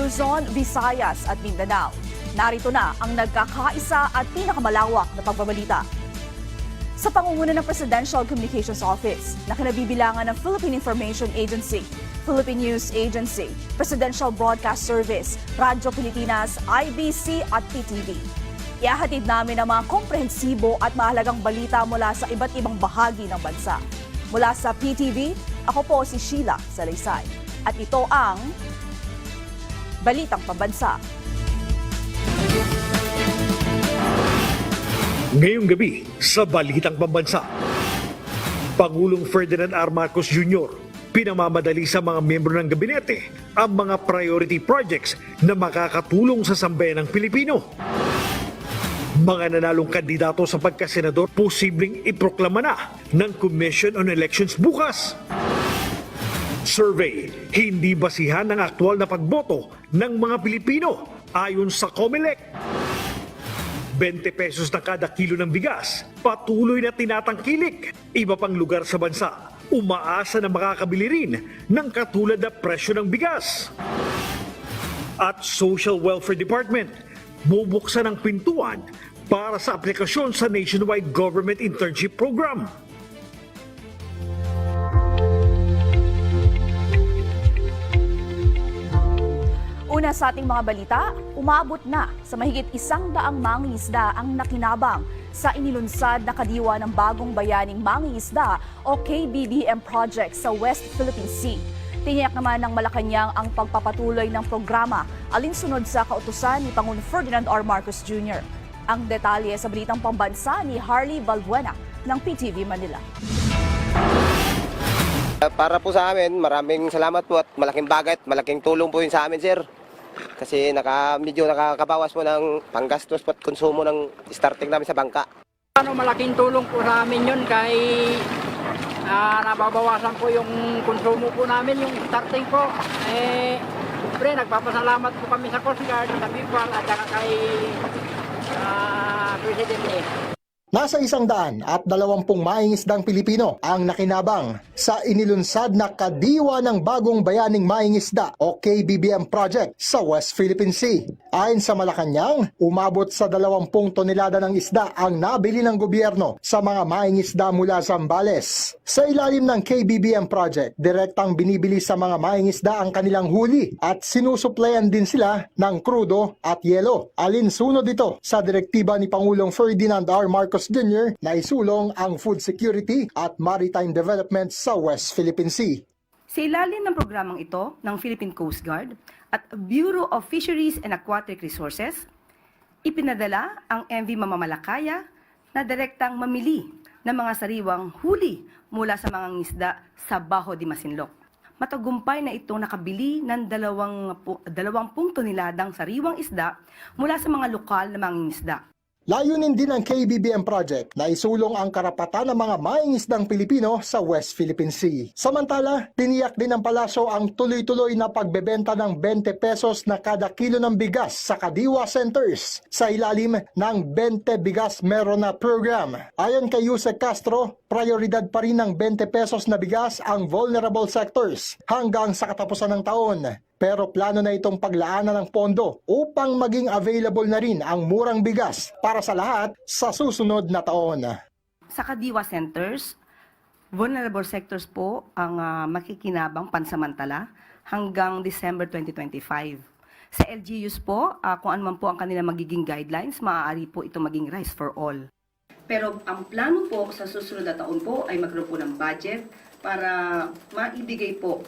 Luzon, Visayas at Mindanao. Narito na ang nagkakaisa at pinakamalawak na pagbabalita. Sa pangunguna ng Presidential Communications Office na kinabibilangan ng Philippine Information Agency, Philippine News Agency, Presidential Broadcast Service, Radyo Pilipinas, IBC at PTV. Ihahatid namin ang mga komprehensibo at mahalagang balita mula sa iba't ibang bahagi ng bansa. Mula sa PTV, ako po si Sheila Salaysay. At ito ang Balitang Pambansa. Ngayong gabi sa Balitang Pambansa, Pangulong Ferdinand R. Marcos Jr. pinamamadali sa mga miyembro ng gabinete ang mga priority projects na makakatulong sa sambayan ng Pilipino. Mga nanalong kandidato sa pagkasenador posibleng iproklama na ng Commission on Elections bukas. Survey, hindi basihan ng aktual na pagboto ng mga Pilipino ayon sa COMELEC. 20 pesos na kada kilo ng bigas, patuloy na tinatangkilik. Iba pang lugar sa bansa, umaasa na makakabili rin ng katulad na presyo ng bigas. At Social Welfare Department, bubuksan ang pintuan para sa aplikasyon sa Nationwide Government Internship Program. Una sa ating mga balita, umabot na sa mahigit 100 mangingisda ang nakinabang sa inilunsad na kadiwa ng Bagong Bayaning Mangingisda o KBBM project sa West Philippine Sea. Tiniyak naman ng Malacanang ang pagpapatuloy ng programa alinsunod sa kautusan ni Pangulong Ferdinand R. Marcos Jr. Ang detalye sa Balitang Pambansa ni Harley Balbuena ng PTV Manila. Para po sa amin, maraming salamat po at malaking bagay at malaking tulong po yun sa amin, sir. Kasi medyo nakakabawas po ng panggastos at konsumo ng starting namin sa bangka. Malaking tulong po sa amin yun kay nababawasan po yung konsumo po namin, yung starting po. Siyempre, nagpapasalamat po kami sa Coast Guard, sa Bicol at saka kay Presidente. Nasa 120 mangingisdang Pilipino ang nakinabang sa inilunsad na kadiwa ng Bagong Bayaning Mangingisda o KBBM project sa West Philippine Sea. Ayon sa Malacanang, umabot sa 20 tonelada ng isda ang nabili ng gobyerno sa mga mangingisda mula sa Zambales. Sa ilalim ng KBBM project, direktang binibili sa mga mangingisda ang kanilang huli at sinusuplayan din sila ng krudo at yelo. Alinsunod ito sa direktiba ni Pangulong Ferdinand R. Marcos Jr. na isulong ang food security at maritime development sa West Philippine Sea. Sa ilalim ng programang ito ng Philippine Coast Guard at Bureau of Fisheries and Aquatic Resources, ipinadala ang MV Mamamalakaya na direktang mamili ng mga sariwang huli mula sa mga ngisda sa Baho de Masinloc. Matagumpay na itong nakabili ng 20 toneladang sariwang isda mula sa mga lokal na mangingisda. Layunin din ng KBBM project na isulong ang karapatan ng mga mangingisdang Pilipino sa West Philippine Sea. Samantala, tiniyak din ng palasyo ang tuloy-tuloy na pagbebenta ng 20 pesos na kada kilo ng bigas sa Kadiwa Centers sa ilalim ng 20 Bigas Meron Na program. Ayon kay Yusek Castro, prioridad pa rin ng 20 pesos na bigas ang vulnerable sectors hanggang sa katapusan ng taon. Pero plano na itong paglaanan ng pondo upang maging available na rin ang murang bigas para sa lahat sa susunod na taon. Sa Kadiwa Centers, vulnerable sectors po ang makikinabang pansamantala hanggang December 2025. Sa LGUs po, kung ano man po ang kanilang magiging guidelines, maaari po ito maging rice for all. Pero ang plano po sa susunod na taon po ay magkaroon po ng budget para maibigay po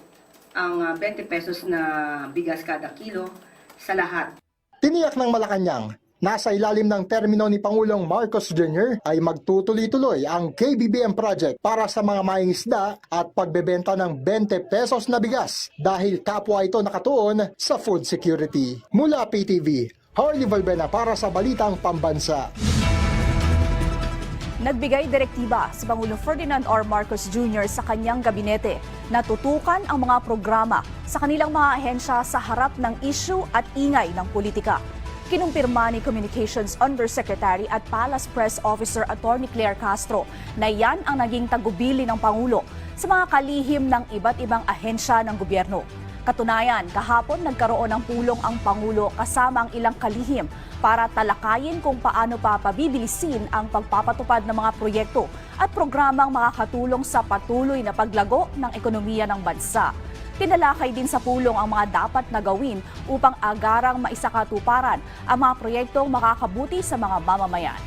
ang 20 pesos na bigas kada kilo sa lahat. Tiniyak ng Malacanang, nasa ilalim ng termino ni Pangulong Marcos Jr. ay magtutuloy-tuloy ang KBBM project para sa mga mangingisda at pagbebenta ng 20 pesos na bigas dahil kapwa ito nakatuon sa food security. Mula PTV, Harley Balbuena para sa Balitang Pambansa. Nagbigay direktiba si Pangulong Ferdinand R. Marcos Jr. sa kanyang gabinete na tutukan ang mga programa sa kanilang mga ahensya sa harap ng issue at ingay ng politika. Kinumpirma ni Communications Undersecretary at Palace Press Officer Attorney Claire Castro na yan ang naging tagubili ng Pangulo sa mga kalihim ng iba't ibang ahensya ng gobyerno. Katunayan, kahapon nagkaroon ng pulong ang Pangulo kasama ang ilang kalihim para talakayin kung paano papabibilisin ang pagpapatupad ng mga proyekto at programang makakatulong sa patuloy na paglago ng ekonomiya ng bansa. Tinalakay din sa pulong ang mga dapat na gawin upang agarang maisakatuparan ang mga proyektong makakabuti sa mga mamamayan.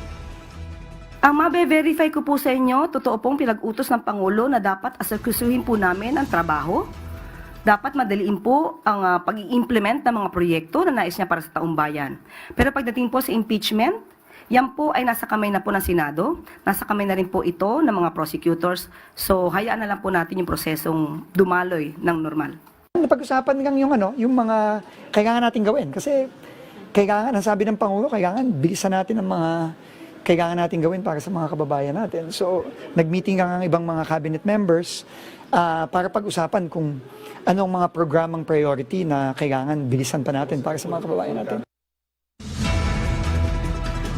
Ang mabe-verify ko po sa inyo, totoo pong pinag-utos ng Pangulo na dapat aserkusuhin po namin ang trabaho. Dapat madaliin po ang pag-i-implement ng mga proyekto na nais niya para sa taong bayan. Pero pagdating po sa impeachment, yan po ay nasa kamay na po ng Senado. Nasa kamay na rin po ito ng mga prosecutors. So hayaan na lang po natin yung prosesong dumaloy ng normal. Napag-usapan lang yung mga kailangan natin gawin. Kasi kailangan, ang sabi ng Pangulo, kailangan bilisan natin ang mga kailangan natin gawin para sa mga kababayan natin. So, nag-meeting lang ang ibang mga cabinet members para pag-usapan kung anong mga programang priority na kailangan bilisan pa natin para sa mga kababayan natin.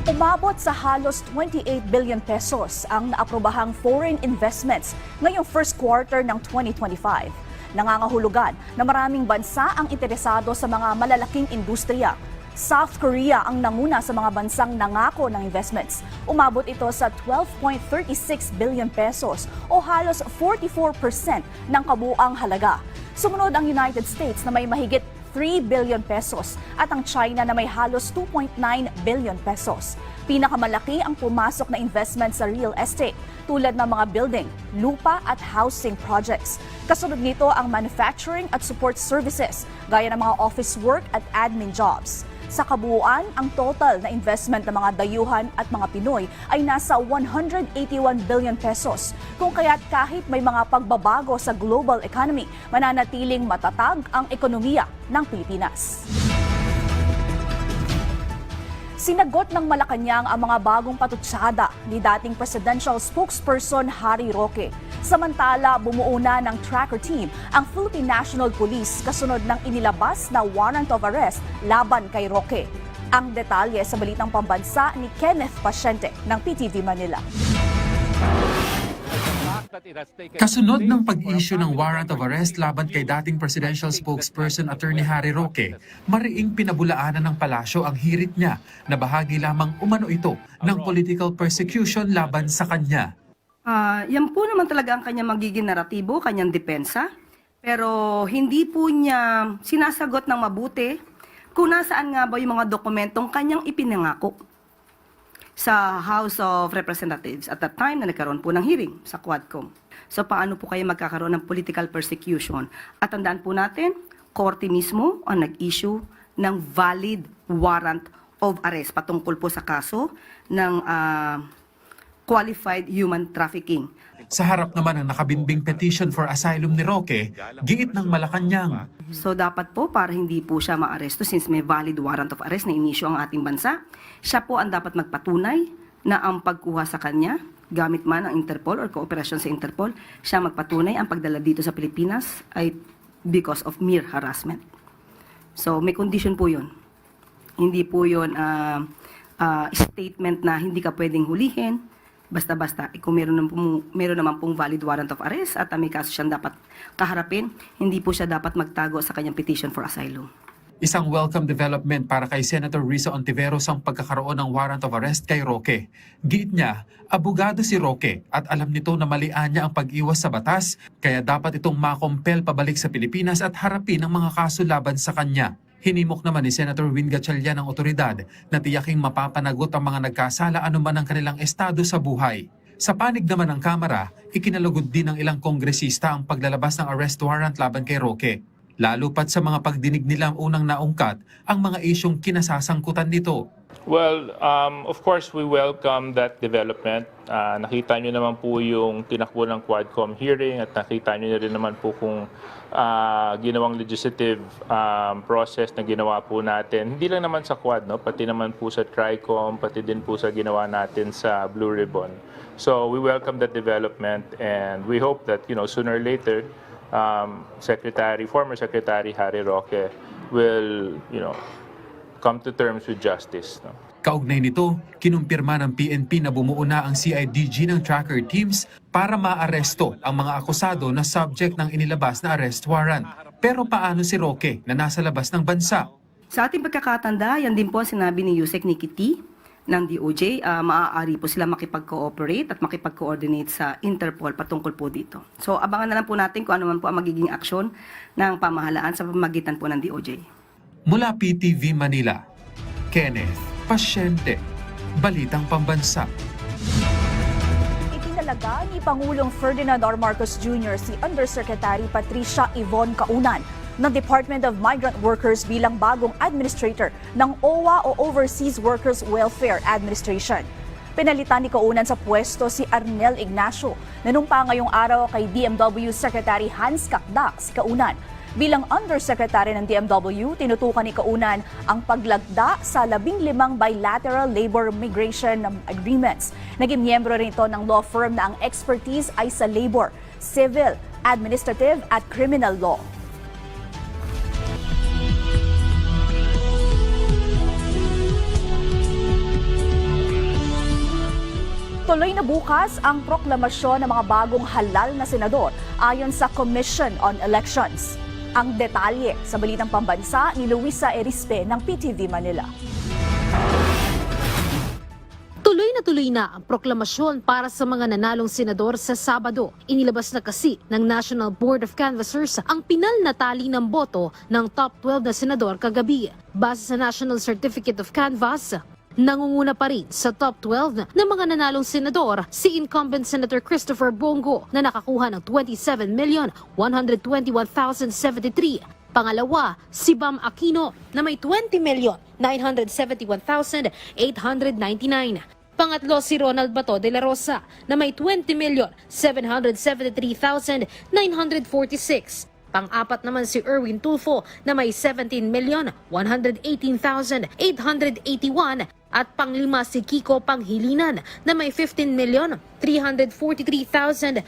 Umabot sa halos 28 billion pesos ang naaprobahang foreign investments ngayong first quarter ng 2025. Nangangahulugan na maraming bansa ang interesado sa mga malalaking industriya. South Korea ang nanguna sa mga bansang nangako ng investments. Umabot ito sa 12.36 billion pesos o halos 44% ng kabuuang halaga. Sumunod ang United States na may mahigit 3 billion pesos at ang China na may halos 2.9 billion pesos. Pinakamalaki ang pumasok na investment sa real estate tulad ng mga building, lupa at housing projects. Kasunod nito ang manufacturing at support services gaya ng mga office work at admin jobs. Sa kabuuan, ang total na investment ng mga dayuhan at mga Pinoy ay nasa 181 billion pesos. Kung kaya't kahit may mga pagbabago sa global economy, mananatiling matatag ang ekonomiya ng Pilipinas. Sinagot ng Malacanang ang mga bagong patutsada ni dating presidential spokesperson Harry Roque. Samantala, bumuo na ng tracker team ang Philippine National Police kasunod ng inilabas na warrant of arrest laban kay Roque. Ang detalye sa Balitang Pambansa ni Kenneth Pasyente ng PTV Manila. Kasunod ng pag-issue ng warrant of arrest laban kay dating presidential spokesperson Attorney Harry Roque, mariing pinabulaanan ng palasyo ang hirit niya na bahagi lamang umano ito ng political persecution laban sa kanya. Yan po naman talaga ang kanyang magiging naratibo, kanyang depensa. Pero hindi po niya sinasagot ng mabuti kung nasaan nga ba yung mga dokumentong kanyang ipinangako sa House of Representatives at that time na nagkaroon po ng hearing sa Quadcom. So paano po kayo magkakaroon ng political persecution? At tandaan po natin, korte mismo ang nag-issue ng valid warrant of arrest patungkol po sa kaso ng qualified human trafficking. Sa harap naman ng nakabimbing petition for asylum ni Roque, giit ng Malacanang. So dapat po para hindi po siya maaresto since may valid warrant of arrest na inisyu ang ating bansa, siya po ang dapat magpatunay na ang pagkuha sa kanya, gamit man ang Interpol or kooperasyon sa Interpol, siya magpatunay ang pagdala dito sa Pilipinas ay because of mere harassment. So may condition po yun. Hindi po yun statement na hindi ka pwedeng hulihin, basta-basta, kung meron naman pong valid warrant of arrest at may kaso siyang dapat kaharapin, hindi po siya dapat magtago sa kanyang petition for asylum. Isang welcome development para kay Senator Risa Ontiveros ang pagkakaroon ng warrant of arrest kay Roque. Giit niya, abogado si Roque at alam nito na malian niya ang pag-iwas sa batas, kaya dapat itong makompel pabalik sa Pilipinas at harapin ang mga kaso laban sa kanya. Hinimok naman ni Senator Win Gatchalian ng otoridad na tiyaking mapapanagot ang mga nagkasala anuman ang kanilang estado sa buhay. Sa panig naman ng Kamara, ikinalugod din ng ilang kongresista ang paglalabas ng arrest warrant laban kay Roque. Lalo pat sa mga pagdinig nilang unang naungkat ang mga isyong kinasasangkutan nito. Well, of course, we welcome that development. Nakita nyo naman po yung tinakbo ng Quadcom hearing at nakita nyo na rin naman po kung ginawang legislative process na ginawa po natin. Hindi lang naman sa Quad, no? Pati naman po sa Tricom, pati din po sa ginawa natin sa Blue Ribbon. So we welcome that development and we hope that sooner or later, former Secretary Harry Roque will come to terms with justice. No? Kaugnay nito, kinumpirma ng PNP na bumuo na ang CIDG ng tracker teams para maaresto ang mga akusado na subject ng inilabas na arrest warrant. Pero paano si Roque na nasa labas ng bansa? Sa ating pagkakatanda, yan din po ang sinabi ni Yusek Nikki T ng DOJ. Maaari po sila makipag-cooperate at makipag-coordinate sa Interpol patungkol po dito. So abangan na lang po natin kung ano man po ang magiging aksyon ng pamahalaan sa pamamagitan po ng DOJ. Mula PTV Manila, Kenneth Pasyente, Balitang Pambansa. Itinalaga ni Pangulong Ferdinand R. Marcos Jr. si Undersecretary Patricia Yvonne Caunan ng Department of Migrant Workers bilang bagong administrator ng OWA o Overseas Workers Welfare Administration. Pinalitan ni Caunan sa pwesto si Arnel Ignacio na numpa ngayong araw kay DMW Secretary Hans Kakdak si Caunan. Bilang Undersecretary ng DMW, tinutukan ni Caunan ang paglagda sa 15 bilateral labor migration agreements. Naging miyembro rin ito ng law firm na ang expertise ay sa labor, civil, administrative at criminal law. Tuloy na bukas ang proklamasyon ng mga bagong halal na senador ayon sa Commission on Elections. Ang detalye sa Balitang Pambansa ni Luisa Erispe ng PTV Manila. Tuloy na ang proklamasyon para sa mga nanalong senador sa Sabado. Inilabas na kasi ng National Board of Canvassers ang pinal na tali ng boto ng top 12 na senador kagabi. Base sa National Certificate of Canvass, nangunguna pa rin sa top 12 na mga nanalong senador si incumbent Senator Christopher Bongo na nakakuha ng 27,121,073. Pangalawa, si Bam Aquino na may 20,971,899. Pangatlo, si Ronald Bato de la Rosa na may 20,773,946. Pang-apat naman si Erwin Tulfo na may 17,118,881 at panglima si Kiko Panghilinan na may 15,343,229.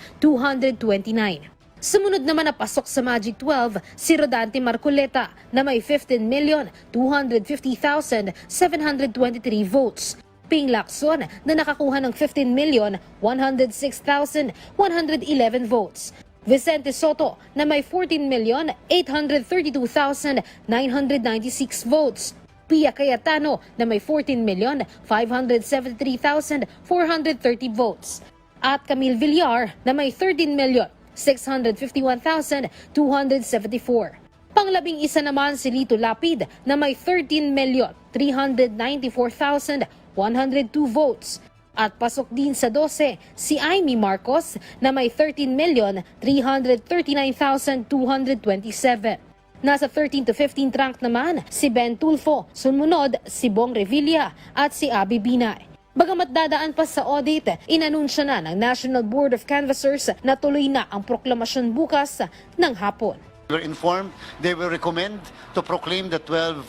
Sumunod naman na pasok sa Magic 12 si Rodante Marcoleta na may 15,250,723 votes. Ping Lacson na nakakuha ng 15,106,111 votes. Vicente Soto na may 14,832,996 votes. Pia Cayetano na may 14,573,430 votes. At Camille Villar na may 13,651,274. Panglabing isa naman si Lito Lapid na may 13,394,102 votes. At pasok din sa 12 si Amy Marcos na may 13,339,227. Nasa 13 to 15th rank naman si Ben Tulfo, sumunod si Bong Revilla at si Abby Binay. Bagamat dadaan pa sa audit, inanunsya na ng National Board of Canvassers na tuloy na ang proklamasyon bukas ng hapon. We were informed they will recommend to proclaim the 12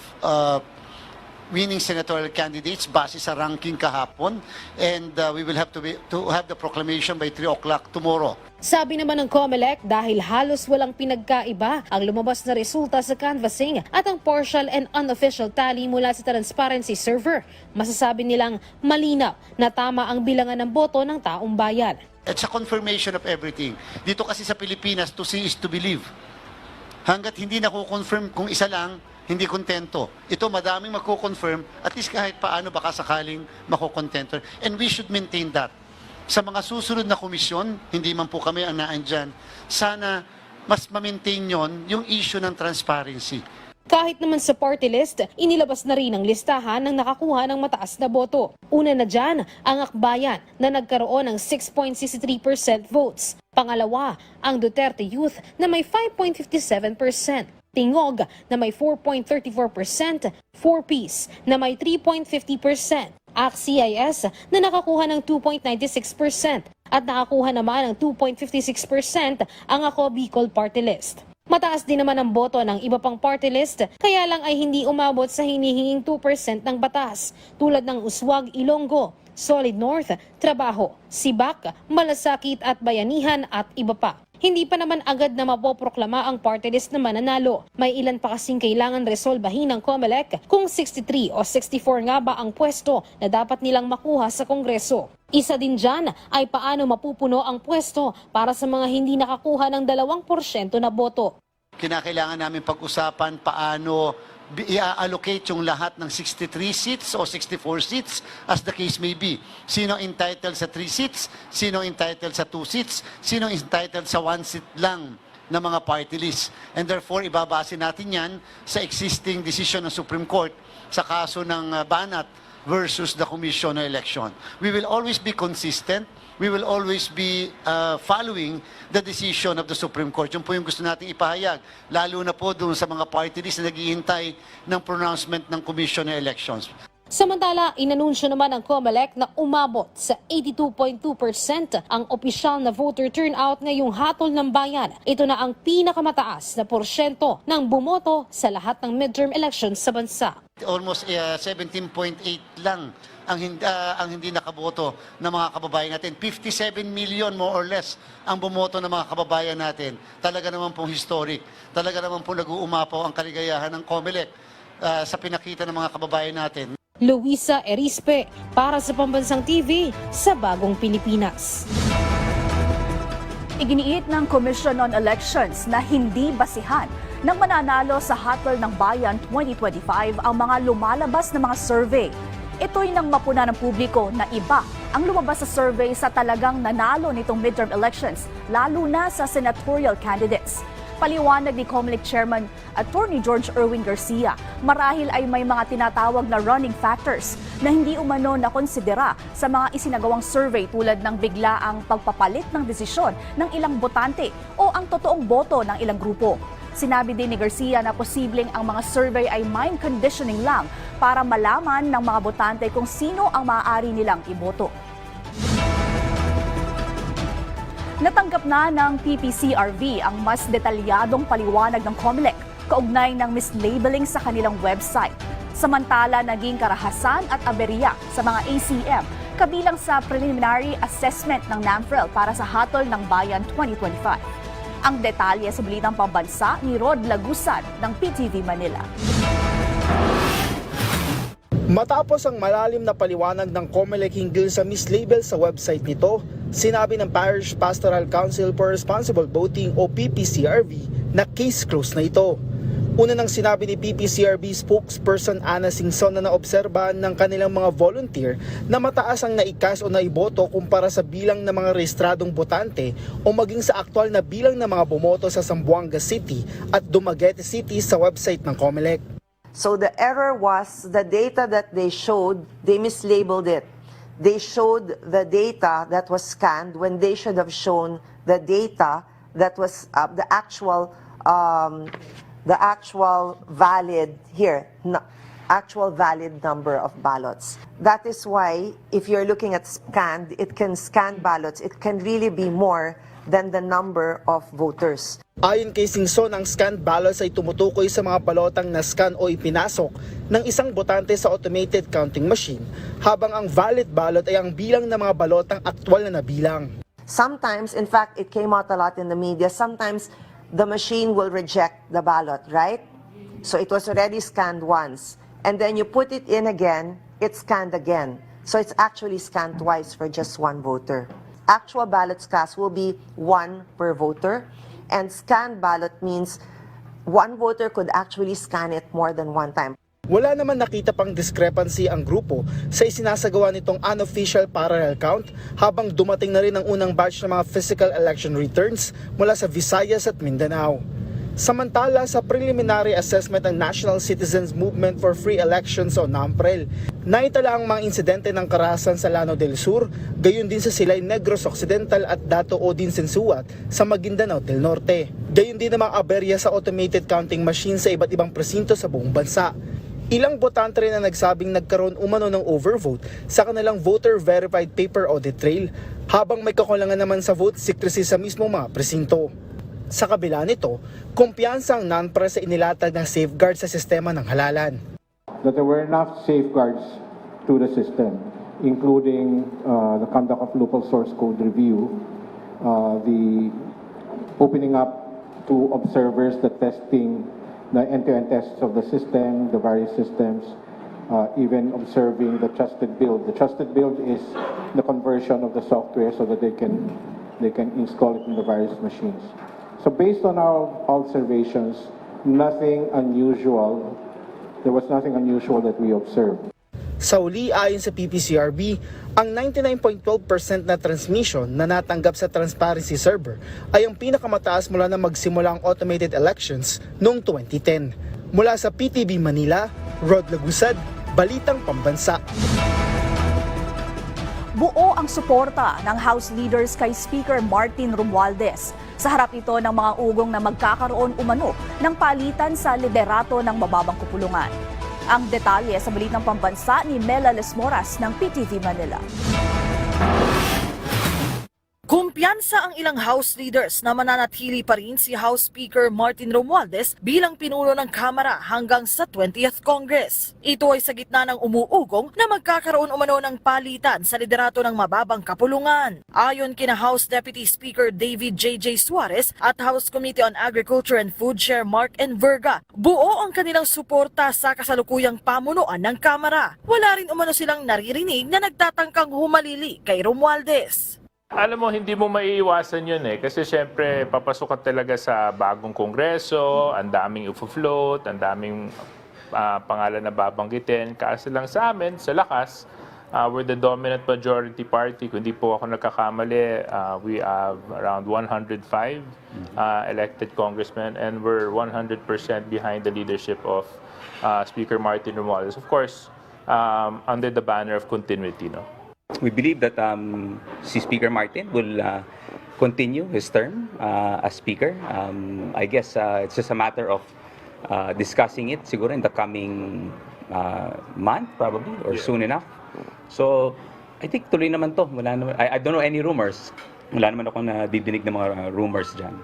winning senatorial candidates base sa ranking kahapon, and we will have to have the proclamation by 3 o'clock tomorrow. Sabi naman ng COMELEC, dahil halos walang pinagkaiba ang lumabas na resulta sa canvassing at ang partial and unofficial tally mula sa transparency server, masasabi nilang malinaw na tama ang bilangan ng boto ng taong bayan. It's a confirmation of everything. Dito kasi sa Pilipinas, to see is to believe. Hanggat hindi nako-confirm kung isa lang, hindi kontento. Ito madaming mako-confirm, at least kahit paano baka sakaling mako-kontento. And we should maintain that. Sa mga susunod na komisyon, hindi man po kami ang naandyan, sana mas ma-maintain yon yung issue ng transparency. Kahit naman sa party list, inilabas na rin ang listahan ng nakakuha ng mataas na boto. Una na dyan, ang Akbayan na nagkaroon ng 6.63% votes. Pangalawa, ang Duterte Youth na may 5.57%. Tingog na may 4.34%, 4Ps na may 3.50%, ACT-CIS na nakakuha ng 2.96% at nakakuha naman ng 2.56% ang Ako Bicol Party List. Mataas din naman ang boto ng iba pang party list, kaya lang ay hindi umabot sa hinihinging 2% ng batas, tulad ng Uswag Ilonggo, Solid North, Trabaho, Sibak, Malasakit at Bayanihan at iba pa. Hindi pa naman agad na mapoproklama ang party list na mananalo. May ilan pa kasing kailangan resolbahin ng COMELEC kung 63 o 64 nga ba ang pwesto na dapat nilang makuha sa Kongreso. Isa din dyan ay paano mapupuno ang pwesto para sa mga hindi nakakuha ng 2% na boto. kinakailangan namin pag-usapan paano i-allocate yung lahat ng 63 seats o 64 seats as the case may be. Sino entitled sa 3 seats, sino entitled sa 2 seats, sino entitled sa 1 seat lang ng mga party list. And therefore, ibabase natin yan sa existing decision ng Supreme Court sa kaso ng Banat versus the Commission on Election. We will always be consistent. We will always be following the decision of the Supreme Court. Yun po yung gusto nating ipahayag, lalo na po doon sa mga party list na naghihintay ng pronouncement ng Commission on Elections. Samantala, inanunsyo naman ng COMELEC na umabot sa 82.2% ang opisyal na voter turnout ngayong hatol ng bayan. Ito na ang pinakamataas na porsyento ng bumoto sa lahat ng midterm elections sa bansa. Almost 17.8 lang ang hindi nakaboto ng mga kababayan natin. 57 million more or less ang bumoto ng mga kababayan natin. Talaga naman pong historic. Talaga naman pong nag-uumapaw ang kaligayahan ng COMELEC sa pinakita ng mga kababayan natin. Luisa Erispe para sa Pambansang TV sa Bagong Pilipinas. Iginiit ng Commission on Elections na hindi basihan ng mananalo sa Hatol ng Bayan 2025 ang mga lumalabas na mga survey. Ito'y nang mapuna ng publiko na iba ang lumabas sa survey sa talagang nanalo nitong midterm elections, lalo na sa senatorial candidates. Paliwanag ni COMELEC Chairman Attorney George Erwin Garcia, marahil ay may mga tinatawag na running factors na hindi umano na konsidera sa mga isinagawang survey tulad ng biglaang pagpapalit ng desisyon ng ilang botante o ang totoong boto ng ilang grupo. Sinabi din ni Garcia na posibleng ang mga survey ay mind conditioning lang para malaman ng mga botante kung sino ang maaari nilang iboto. Natanggap na ng PPCRV ang mas detalyadong paliwanag ng COMELEC kaugnay ng mislabeling sa kanilang website. Samantala, naging karahasan at aberya sa mga ACM kabilang sa preliminary assessment ng NAMFREL para sa Hatol ng Bayan 2025. Ang detalye sa Balitang Pambansa ni Rod Lagusan ng PTV Manila. Matapos ang malalim na paliwanag ng COMELEC hinggil sa mislabel sa website nito, sinabi ng Parish Pastoral Council for Responsible Voting o PPCRV na case closed na ito. Una nang sinabi ni PPCRV spokesperson Ana Singson na naobserbahan ng kanilang mga volunteer na mataas ang naikas o naiboto kumpara sa bilang ng mga rehistradong botante o maging sa aktual na bilang ng mga bumoto sa Zamboanga City at Dumaguete City sa website ng COMELEC. So the error was the data that they showed, they mislabeled it. They showed the data that was scanned when they should have shown the data that was the actual valid actual valid number of ballots. That is why if you're looking at scanned, it can scan ballots. It can really be more than the number of voters. Ayon kay Singson, ang scanned ballots ay tumutukoy sa mga balotang na-scan o ipinasok ng isang botante sa automated counting machine, habang ang valid ballot ay ang bilang ng mga balotang aktwal na nabilang. Sometimes, in fact, it came out a lot in the media, sometimes the machine will reject the ballot, right? So it was already scanned once. And then you put it in again, it's scanned again. So it's actually scanned twice for just one voter. Actual ballots cast will be one per voter. And scanned ballot means one voter could actually scan it more than one time. Wala naman nakita pang discrepancy ang grupo sa isinasagawa nitong unofficial parallel count habang dumating na rin ang unang batch ng mga physical election returns mula sa Visayas at Mindanao. Samantala, sa preliminary assessment ng National Citizens Movement for Free Elections o NAMFREL, naitala ang mga insidente ng karahasan sa Lanao del Sur, gayon din sa Silay Negros Occidental at Dato Odin Sensuat sa Maguindanao del Norte. Gayon din ang mga aberya sa automated counting machine sa iba't ibang presinto sa buong bansa. Ilang botante rin na nagsabing nagkaroon umano ng overvote sa kanilang voter-verified paper audit trail, habang may kakulangan naman sa vote secrecy sa mismong mga presinto. Sa kabila nito, kumpiyansa ang NAMFREL sa inilatag ng safeguard sa sistema ng halalan. That there were enough safeguards to the system, including the conduct of local source code review, the opening up to observers, the testing, the end-to-end tests of the system, the various systems, even observing the trusted build. The trusted build is the conversion of the software so that they can install it in the various machines. So based on our observations, there was nothing unusual that we observed. Sa uli, ayon sa PPCRB, ang 99.12% na transmission na natanggap sa transparency server ay ang pinakamataas mula na magsimula ang automated elections noong 2010. Mula sa PTV Manila, Rod Lagusad, Balitang Pambansa. Buo ang suporta ng House leaders kay Speaker Martin Romualdez. Sa harap ito ng mga ugong na magkakaroon umano ng palitan sa liderato ng mababang kupulungan. Ang detalye sa Balitang Pambansa ni Mela Lesmoras ng PTV Manila. Kumpiyansa ang ilang House leaders na mananatili pa rin si House Speaker Martin Romualdez bilang pinuno ng Kamara hanggang sa 20th Congress. Ito ay sa gitna ng umuugong na magkakaroon umano ng palitan sa liderato ng mababang kapulungan. Ayon kina House Deputy Speaker David J.J. Suarez at House Committee on Agriculture and Food Chair Mark Enverga, buo ang kanilang suporta sa kasalukuyang pamunuan ng Kamara. Wala rin umano silang naririnig na nagtatangkang humalili kay Romualdez. Alam mo, hindi mo maiiwasan yun kasi syempre papasok ka talaga sa bagong kongreso, ang daming ifo-float, ang daming pangalan na babanggitin. Kasi lang sa amin, sa lakas, we're the dominant majority party. Kung hindi po ako nagkakamali, we have around 105 elected congressmen and we're 100% behind the leadership of Speaker Martin Romualdez. Of course, under the banner of continuity, no? We believe that si Speaker Martin will continue his term as Speaker. I guess it's just a matter of discussing it siguro in the coming month probably or soon enough. So I think tuloy naman to. Wala naman, I don't know any rumors. Wala naman ako nadidinig ng mga rumors dyan.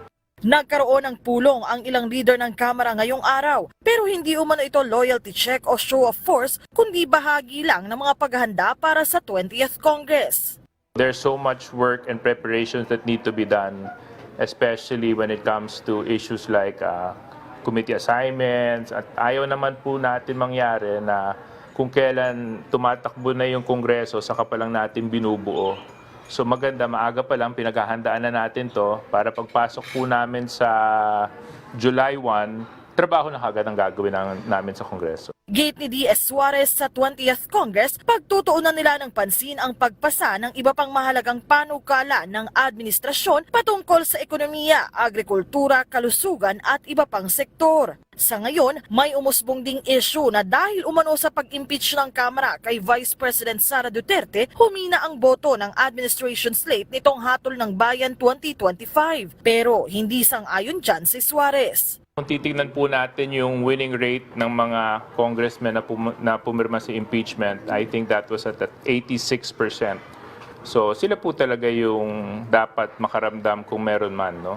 Nagkaroon ng pulong ang ilang leader ng Kamara ngayong araw, pero hindi umano ito loyalty check o show of force, kundi bahagi lang ng mga paghahanda para sa 20th Congress. There's so much work and preparations that need to be done, especially when it comes to issues like committee assignments. At ayaw naman po natin mangyari na kung kailan tumatakbo na yung Kongreso, saka pa lang natin binubuo. So maganda, maaga pa lang, pinaghahandaan na natin to para pagpasok po namin sa July 1, trabaho na kagad ang gagawin namin sa Kongreso. Gate ni D.S. Suarez sa 20th Congress, pagtutuunan nila ng pansin ang pagpasa ng iba pang mahalagang panukala ng administrasyon patungkol sa ekonomiya, agrikultura, kalusugan at iba pang sektor. Sa ngayon, may umusbong ding issue na dahil umano sa pag-impeach ng Kamara kay Vice President Sara Duterte, humina ang boto ng administration slate nitong hatol ng bayan 2025. Pero hindi sang-ayon dyan si Suarez. Kung titignan po natin yung winning rate ng mga congressmen na pumirma sa impeachment, I think that was at 86%. So sila po talaga yung dapat makaramdam kung meron man, no?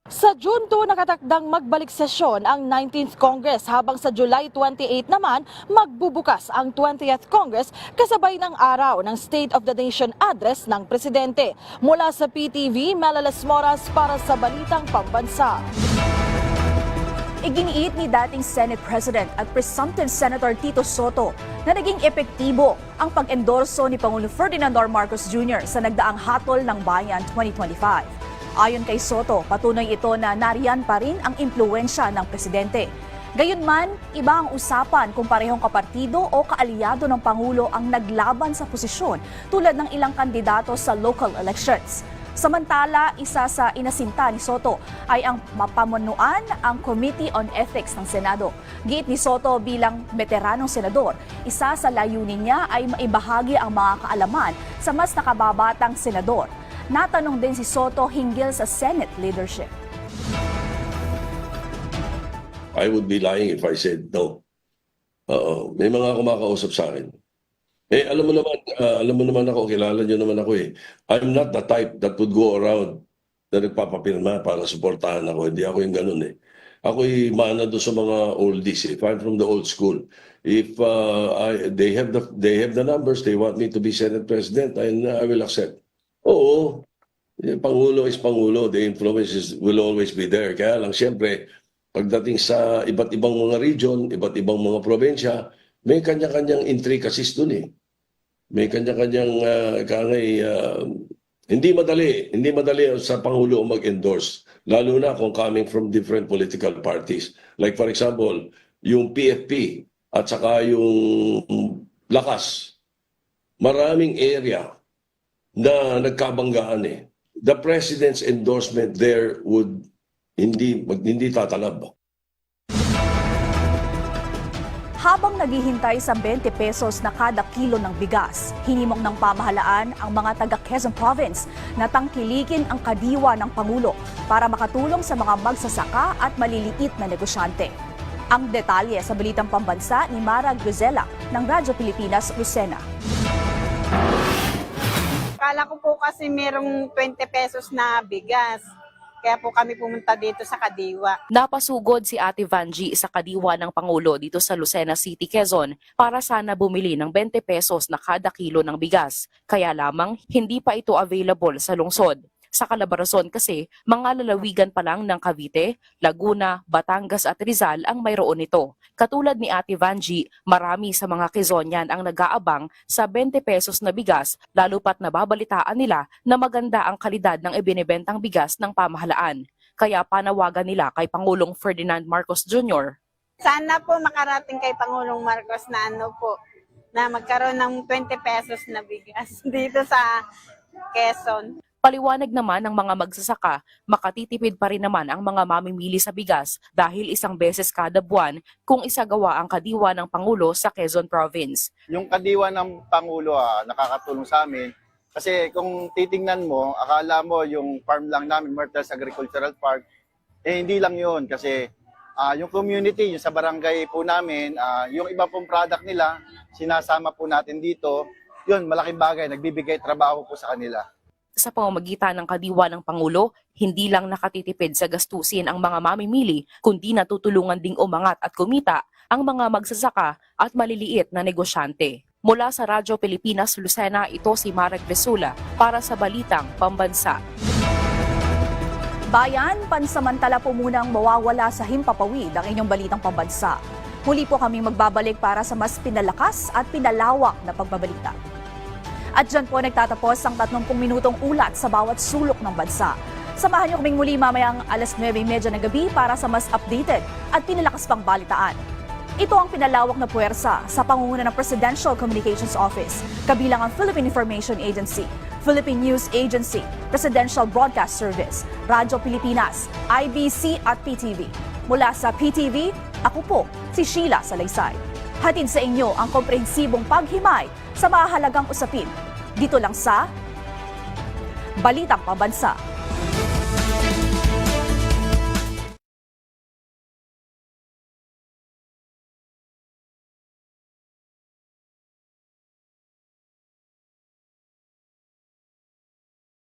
Sa June 2 nakatakdang magbalik sesyon ang 19th Congress habang sa July 28 naman magbubukas ang 20th Congress kasabay ng araw ng State of the Nation Address ng Presidente. Mula sa PTV, Mela Lesmoras para sa Balitang Pambansa. Iginiit ni dating Senate President at presumptive Senator Tito Soto na naging epektibo ang pag-endorso ni Pangulo Ferdinand R. Marcos Jr. sa nagdaang hatol ng bayan 2025. Ayon kay Soto, patunay ito na nariyan pa rin ang impluwensya ng presidente. Gayunman, iba ang usapan kung parehong kapartido o kaalyado ng Pangulo ang naglaban sa posisyon tulad ng ilang kandidato sa local elections. Samantala, isa sa inasinta ni Soto ay ang mapamunuan ang Committee on Ethics ng Senado. Giit ni Soto bilang veteranong senador, isa sa layunin niya ay maibahagi ang mga kaalaman sa mas nakababatang senador. Natanong din si Soto hinggil sa Senate leadership. I would be lying if I said no. May mga kumakausap sa akin. Alam mo naman ako, kilala niyo naman ako eh. I'm not the type that would go around na nagpapapirma para suportahan ako. Hindi ako yung ganun eh. Ako'y maana doon sa mga oldies. If I'm from the old school, if they have the numbers, they want me to be Senate President, I will accept. Oo, Pangulo is Pangulo. The influence will always be there. Kaya lang, siyempre, pagdating sa iba't ibang mga region, iba't ibang mga probinsya, may kanya-kanyang intricacies dun eh. May kanya-kanyang Hindi madali sa Pangulo mag-endorse, lalo na kung coming from different political parties. Like for example, yung PFP at saka yung Lakas. Maraming area na nagkabanggaan eh. The President's endorsement there would hindi tatalab. Habang naghihintay sa 20 pesos na kada kilo ng bigas, hinimok ng pamahalaan ang mga taga Quezon Province na tangkilikin ang kadiwa ng Pangulo para makatulong sa mga magsasaka at maliliit na negosyante. Ang detalye sa Balitang Pambansa ni Mara Guzela ng Radyo Pilipinas, Lucena. Akala ko po kasi merong 20 pesos na bigas. Kaya po kami pumunta dito sa Kadiwa. Napasugod si Ate Vanji sa Kadiwa ng Pangulo dito sa Lucena City, Quezon para sana bumili ng 20 pesos na kada kilo ng bigas. Kaya lamang hindi pa ito available sa lungsod. Sa Calabarzon kasi, mga lalawigan pa lang ng Cavite, Laguna, Batangas at Rizal ang mayroon nito. Katulad ni Ate Vanji, marami sa mga Quezonian ang nag-aabang sa 20 pesos na bigas, lalo pat nababalitaan nila na maganda ang kalidad ng ibinibentang bigas ng pamahalaan. Kaya panawagan nila kay Pangulong Ferdinand Marcos Jr. Sana po makarating kay Pangulong Marcos na na magkaroon ng 20 pesos na bigas dito sa Quezon. Paliwanag naman ng mga magsasaka, makatitipid pa rin naman ang mga mamimili sa bigas dahil isang beses kada buwan kung isagawa ang kadiwa ng Pangulo sa Quezon Province. Yung kadiwa ng Pangulo nakakatulong sa amin kasi kung titingnan mo, akala mo yung farm lang namin, Myrtles Agricultural Park, hindi lang yun kasi yung community, yung sa barangay po namin, yung iba pong product nila, sinasama po natin dito, yun, malaking bagay, nagbibigay trabaho po sa kanila. Sa pamamagitan ng kadiwa ng Pangulo, hindi lang nakatitipid sa gastusin ang mga mamimili, kundi natutulungan ding umangat at kumita ang mga magsasaka at maliliit na negosyante. Mula sa Radyo Pilipinas, Lucena, ito si Marek Vesula para sa Balitang Pambansa. Bayan, pansamantala po munang mawawala sa himpapawid ang inyong Balitang Pambansa. Muli po kaming magbabalik para sa mas pinalakas at pinalawak na pagbabalita. At dyan po nagtatapos ang 30 minutong ulat sa bawat sulok ng bansa. Samahan niyo kaming muli mamayang 9:30 ng gabi para sa mas updated at pinalakas pang balitaan. Ito ang pinalawak na puwersa sa pangunguna ng Presidential Communications Office, kabilang ang Philippine Information Agency, Philippine News Agency, Presidential Broadcast Service, Radyo Pilipinas, IBC at PTV. Mula sa PTV, ako po si Sheila Salaysay. Hatid sa inyo ang komprehensibong paghimay sa mahalagang usapin. Dito lang sa Balitang Pambansa.